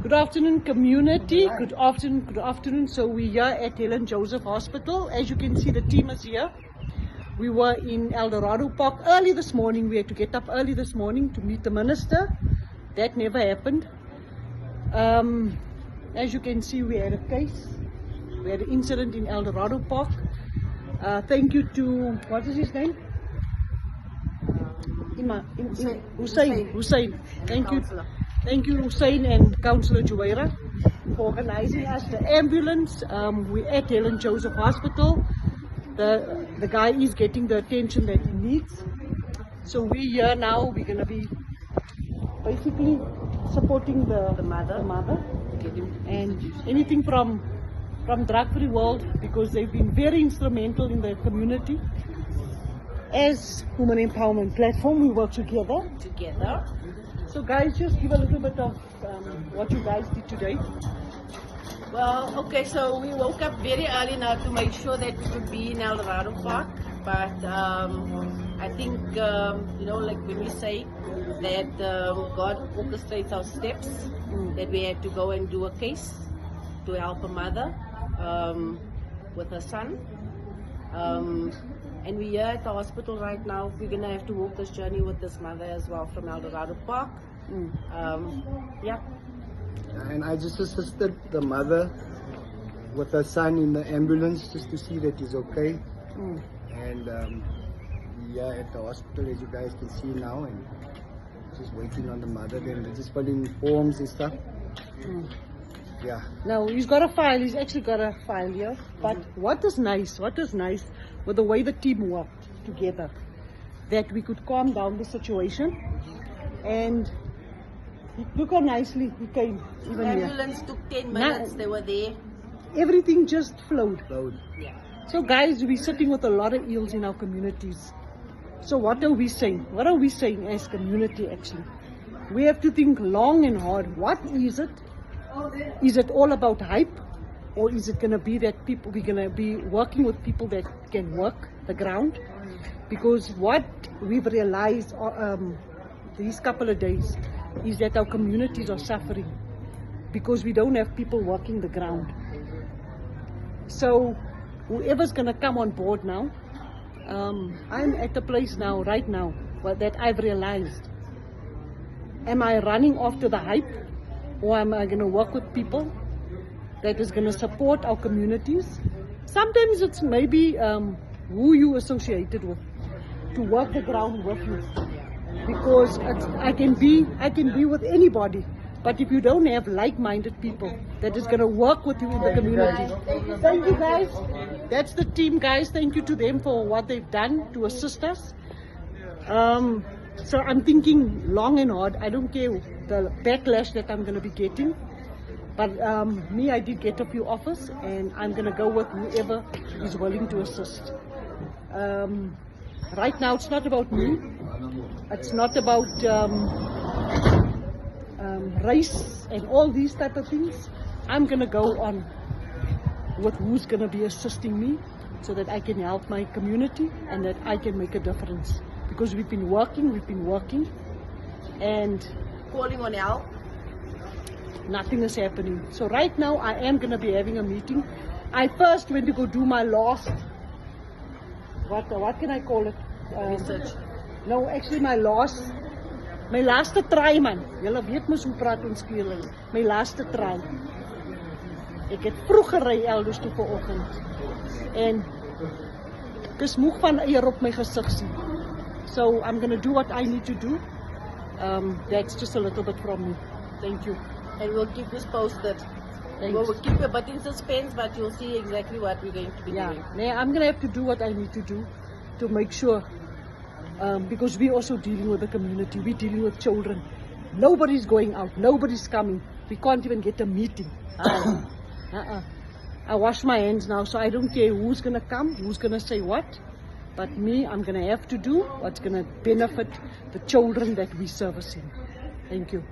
Good afternoon, community. Good afternoon, good afternoon. So we're here at Helen Joseph Hospital. As you can see, the team is here. We were in Eldorado Park early this morning. We had to get up early this morning to meet the minister. That never happened. As you can see, we had a case. We had an incident in Eldorado Park. Thank you to, what is his name? Hussein. Thank you, Hussein and Councillor Juwaira, for organizing us. The ambulance, we're at Helen Joseph Hospital. The guy is getting the attention that he needs. So we're here now. We're going to be basically supporting the mother. And anything from Drug Free World, because they've been very instrumental in the community. As Women Empowerment Platform, we work together. So guys, just give a little bit of what you guys did today. Well, okay, so we woke up very early now to make sure that we could be in Eldorado Park. But I think, like when we say that God orchestrates our steps, that we had to go and do a case to help a mother with her son. And we're here at the hospital right now. We're going to have to walk this journey with this mother as well from Eldorado Park. Yeah. And I just assisted the mother with her son in the ambulance just to see that he's okay. And we are at the hospital, as you guys can see now, and just waiting on the mother. Then they're just filling forms and stuff. Yeah. Now he's got a file. He's actually got a file here. But what is nice with the way the team worked together, that we could calm down the situation. And look how nicely he came. Even the ambulance here. took 10 minutes. They were there. Everything just flowed. Yeah. So guys, we're sitting with a lot of ills in our communities. So what are we saying? What are we saying as community actually? We have to think long and hard. What is it? Is it all about hype? Or is it going to be that we're going to be working with people that can work the ground? Because what we've realized these couple of days is that our communities are suffering because we don't have people working the ground. So whoever's going to come on board now, I'm at the place now, right now, that I've realized, am I running after the hype, or am I going to work with people that is going to support our communities? Sometimes it's maybe who you associated with to work the ground with you, because I can be with anybody, but if you don't have like-minded people that is going to work with you in the community. Thank you guys. That's the team, guys. Thank you to them for what they've done to assist us. So I'm thinking long and hard. I don't care the backlash that I'm going to be getting. But I did get a few offers, and I'm going to go with whoever is willing to assist. Right now, it's not about me. It's not about race and all these type of things. I'm going to go on with who's going to be assisting me so that I can help my community and that I can make a difference. Because we've been working, and Calling on help. Nothing is happening. So right now I am going to be having a meeting. I first went to go do my last, what can I call it? Research. No, actually my last try, man. Julle weet mos hoe praat ons kleerling. My laaste try. Ek het vroeg gery elders toe vanoggend. En ek is moeg van eier op my gesig sien. So I'm going to do what I need to do. That's just a little bit from me. Thank you. And we'll keep this posted. We'll keep a bit in suspense, but you'll see exactly what we're going to be doing. Yeah, I'm going to have to do what I need to do to make sure, because we're also dealing with the community, we're dealing with children. Nobody's going out, nobody's coming. We can't even get a meeting. I wash my hands now, so I don't care who's going to come, who's going to say what. But I'm going to have to do what's going to benefit the children that we're servicing. Thank you.